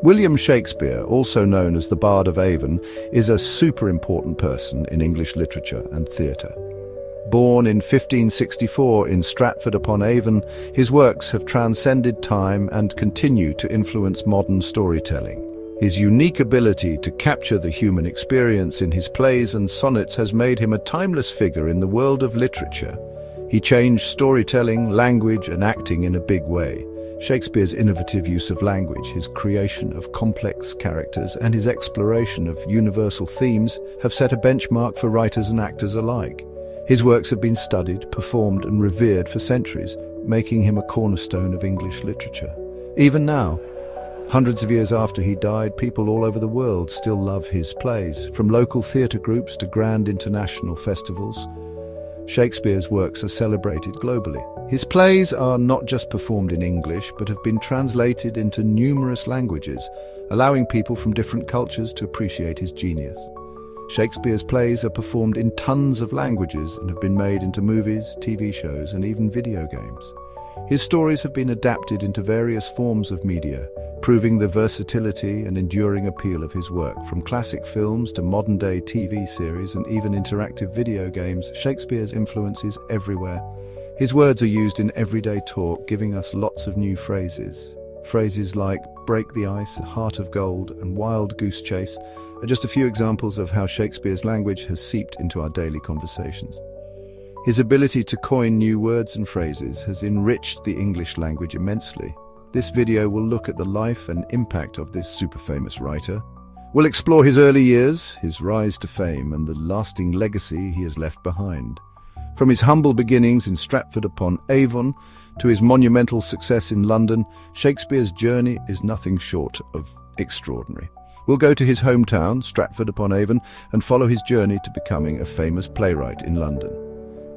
William Shakespeare, also known as the Bard of Avon, is a super important person in English literature and theatre. Born in 1564 in Stratford-upon-Avon, his works have transcended time and continue to influence modern storytelling. His unique ability to capture the human experience in his plays and sonnets has made him a timeless figure in the world of literature. He changed storytelling, language, and acting in a big way. Shakespeare's innovative use of language, his creation of complex characters, and his exploration of universal themes have set a benchmark for writers and actors alike. His works have been studied, performed, and revered for centuries, making him a cornerstone of English literature. Even now, hundreds of years after he died, people all over the world still love his plays, from local theatre groups to grand international festivals. Shakespeare's works are celebrated globally. His plays are not just performed in English, but have been translated into numerous languages, allowing people from different cultures to appreciate his genius. Shakespeare's plays are performed in tons of languages and have been made into movies, TV shows, and even video games. His stories have been adapted into various forms of media, proving the versatility and enduring appeal of his work. From classic films to modern-day TV series and even interactive video games, Shakespeare's influence is everywhere. His words are used in everyday talk, giving us lots of new phrases. Phrases like break the ice, heart of gold, and wild goose chase are just a few examples of how Shakespeare's language has seeped into our daily conversations. His ability to coin new words and phrases has enriched the English language immensely. This video will look at the life and impact of this super famous writer. We'll explore his early years, his rise to fame, and the lasting legacy he has left behind. From his humble beginnings in Stratford-upon-Avon to his monumental success in London, Shakespeare's journey is nothing short of extraordinary. We'll go to his hometown, Stratford-upon-Avon, and follow his journey to becoming a famous playwright in London.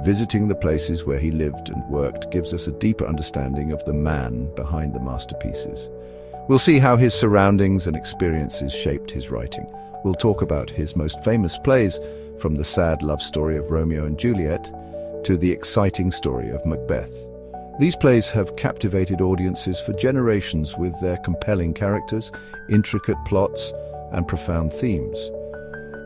Visiting the places where he lived and worked gives us a deeper understanding of the man behind the masterpieces. We'll see how his surroundings and experiences shaped his writing. We'll talk about his most famous plays, from the sad love story of Romeo and Juliet to the exciting story of Macbeth. These plays have captivated audiences for generations with their compelling characters, intricate plots, and profound themes.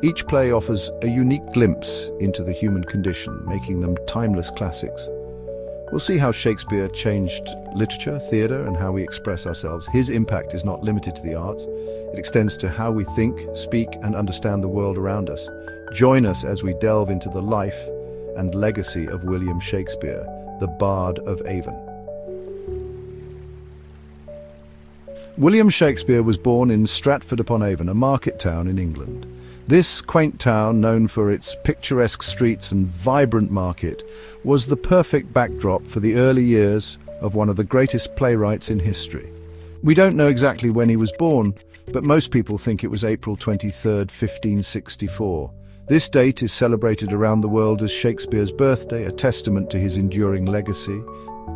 Each play offers a unique glimpse into the human condition, making them timeless classics. We'll see how Shakespeare changed literature, theatre, and how we express ourselves. His impact is not limited to the arts. It extends to how we think, speak, and understand the world around us. Join us as we delve into the life and legacy of William Shakespeare, the Bard of Avon. William Shakespeare was born in Stratford-upon-Avon, a market town in England. This quaint town, known for its picturesque streets and vibrant market, was the perfect backdrop for the early years of one of the greatest playwrights in history. We don't know exactly when he was born, but most people think it was April 23rd, 1564. This date is celebrated around the world as Shakespeare's birthday, a testament to his enduring legacy.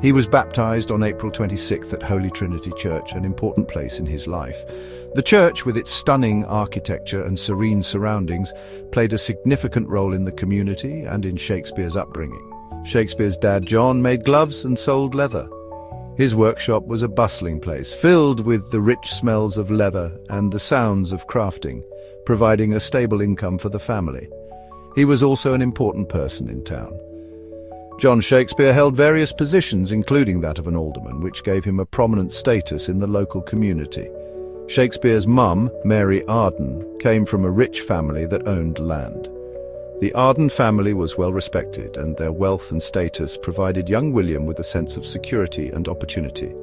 He was baptized on April 26th at Holy Trinity Church, an important place in his life. The church, with its stunning architecture and serene surroundings, played a significant role in the community and in Shakespeare's upbringing. Shakespeare's dad, John, made gloves and sold leather. His workshop was a bustling place, filled with the rich smells of leather and the sounds of crafting, providing a stable income for the family. He was also an important person in town. John Shakespeare held various positions, including that of an alderman, which gave him a prominent status in the local community. Shakespeare's mum, Mary Arden, came from a rich family that owned land. The Arden family was well respected, and their wealth and status provided young William with a sense of security and opportunity.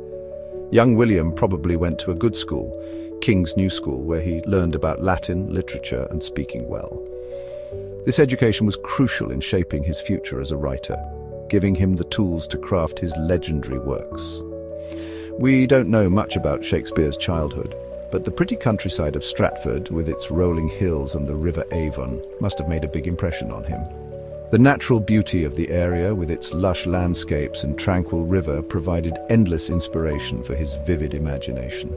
Young William probably went to a good school, King's New School, where he learned about Latin, literature, and speaking well. This education was crucial in shaping his future as a writer, giving him the tools to craft his legendary works. We don't know much about Shakespeare's childhood, but the pretty countryside of Stratford, with its rolling hills and the River Avon, must have made a big impression on him. The natural beauty of the area, with its lush landscapes and tranquil river, provided endless inspiration for his vivid imagination.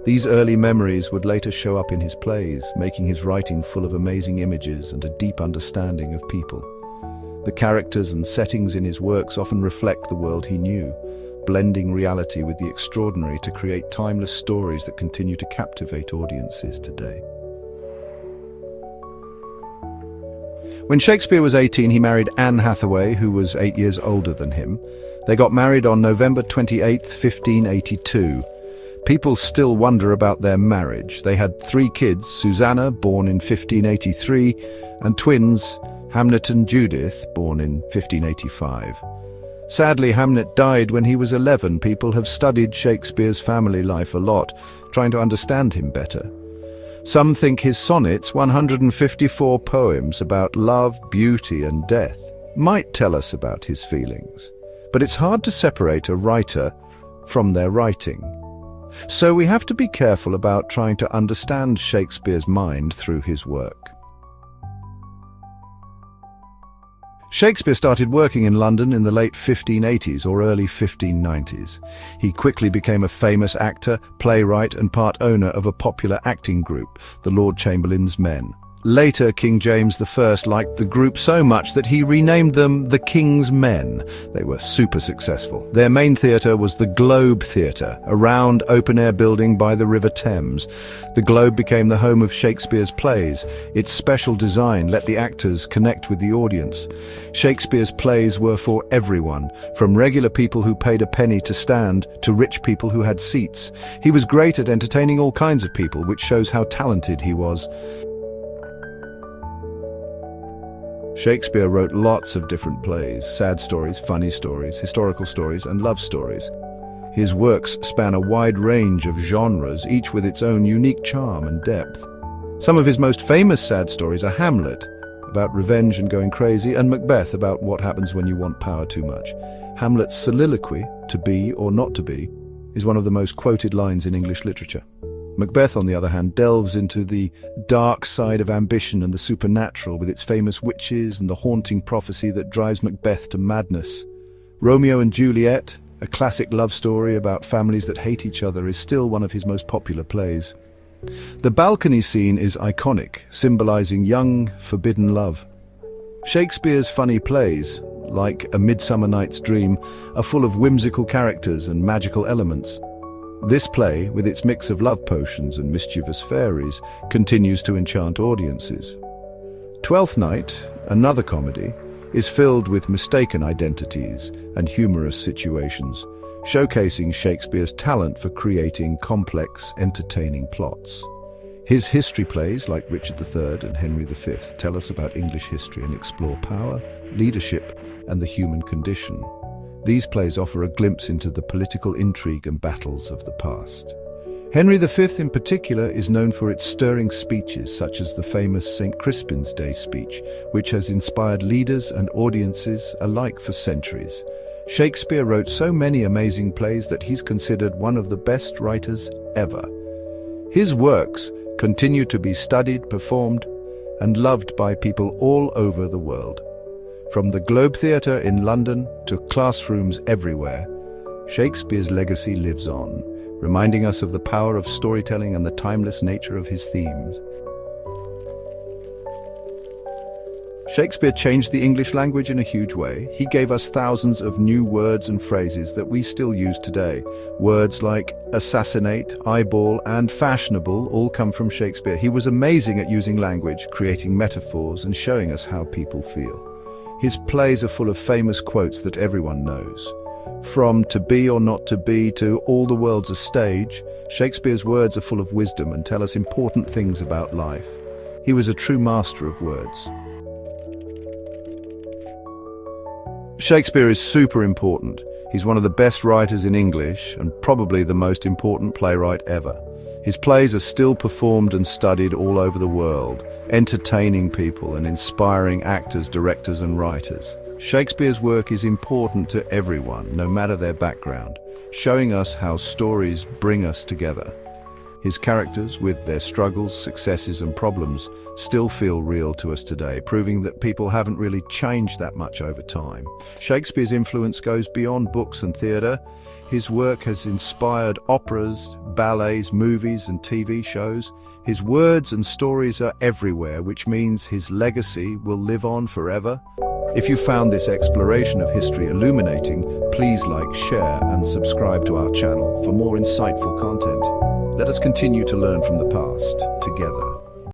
These early memories would later show up in his plays, making his writing full of amazing images and a deep understanding of people. The characters and settings in his works often reflect the world he knew, blending reality with the extraordinary to create timeless stories that continue to captivate audiences today. When Shakespeare was 18, he married Anne Hathaway, who was 8 years older than him. They got married on November 28, 1582. People still wonder about their marriage. They had 3 kids, Susanna, born in 1583, and twins, Hamlet and Judith, born in 1585. Sadly, Hamlet died when he was 11. People have studied Shakespeare's family life a lot, trying to understand him better. Some think his sonnets, 154 poems about love, beauty, and death, might tell us about his feelings. But it's hard to separate a writer from their writing. So we have to be careful about trying to understand Shakespeare's mind through his work. Shakespeare started working in London in the late 1580s or early 1590s. He quickly became a famous actor, playwright, and part owner of a popular acting group, the Lord Chamberlain's Men. Later, King James I liked the group so much that he renamed them the King's Men. They were super successful. Their main theatre was the Globe Theatre, a round open-air building by the River Thames. The Globe became the home of Shakespeare's plays. Its special design let the actors connect with the audience. Shakespeare's plays were for everyone, from regular people who paid a penny to stand to rich people who had seats. He was great at entertaining all kinds of people, which shows how talented he was. Shakespeare wrote lots of different plays, sad stories, funny stories, historical stories, and love stories. His works span a wide range of genres, each with its own unique charm and depth. Some of his most famous sad stories are Hamlet, about revenge and going crazy, and Macbeth, about what happens when you want power too much. Hamlet's soliloquy, "to be or not to be," is one of the most quoted lines in English literature. Macbeth, on the other hand, delves into the dark side of ambition and the supernatural, with its famous witches and the haunting prophecy that drives Macbeth to madness. Romeo and Juliet, a classic love story about families that hate each other, is still one of his most popular plays. The balcony scene is iconic, symbolizing young, forbidden love. Shakespeare's funny plays, like A Midsummer Night's Dream, are full of whimsical characters and magical elements. This play, with its mix of love potions and mischievous fairies, continues to enchant audiences. Twelfth Night, another comedy, is filled with mistaken identities and humorous situations, showcasing Shakespeare's talent for creating complex, entertaining plots. His history plays, like Richard III and Henry V, tell us about English history and explore power, leadership, and the human condition. These plays offer a glimpse into the political intrigue and battles of the past. Henry V in particular is known for its stirring speeches, such as the famous St. Crispin's Day speech, which has inspired leaders and audiences alike for centuries. Shakespeare wrote so many amazing plays that he's considered one of the best writers ever. His works continue to be studied, performed, and loved by people all over the world. From the Globe Theatre in London to classrooms everywhere, Shakespeare's legacy lives on, reminding us of the power of storytelling and the timeless nature of his themes. Shakespeare changed the English language in a huge way. He gave us thousands of new words and phrases that we still use today. Words like assassinate, eyeball, and fashionable all come from Shakespeare. He was amazing at using language, creating metaphors, and showing us how people feel. His plays are full of famous quotes that everyone knows. From "to be or not to be" to "all the world's a stage," Shakespeare's words are full of wisdom and tell us important things about life. He was a true master of words. Shakespeare is super important. He's one of the best writers in English and probably the most important playwright ever. His plays are still performed and studied all over the world, entertaining people and inspiring actors, directors, and writers. Shakespeare's work is important to everyone, no matter their background, showing us how stories bring us together. His characters, with their struggles, successes, and problems, still feel real to us today, proving that people haven't really changed that much over time. Shakespeare's influence goes beyond books and theatre. His work has inspired operas, ballets, movies, and TV shows. His words and stories are everywhere, which means his legacy will live on forever. If you found this exploration of history illuminating, Please like, share, and subscribe to our channel for more insightful content. Let us continue to learn from the past together.